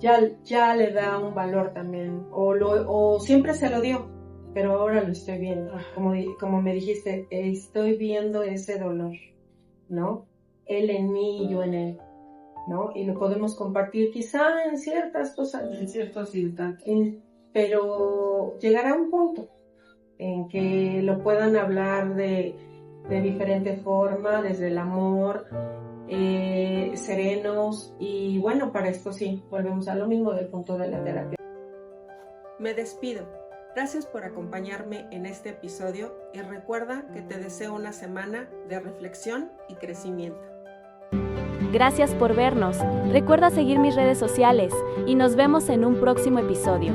ya le da un valor también, o siempre se lo dio, pero ahora lo estoy viendo, como me dijiste, estoy viendo ese dolor, ¿no? Él en mí y yo en él, ¿no? Y lo podemos compartir quizá en ciertas cosas, en ciertos instantes, pero llegará un punto en que lo puedan hablar de diferente forma, desde el amor, serenos, y bueno, para esto sí, volvemos a lo mismo del punto de la terapia. Me despido. Gracias por acompañarme en este episodio y recuerda que te deseo una semana de reflexión y crecimiento. Gracias por vernos. Recuerda seguir mis redes sociales y nos vemos en un próximo episodio.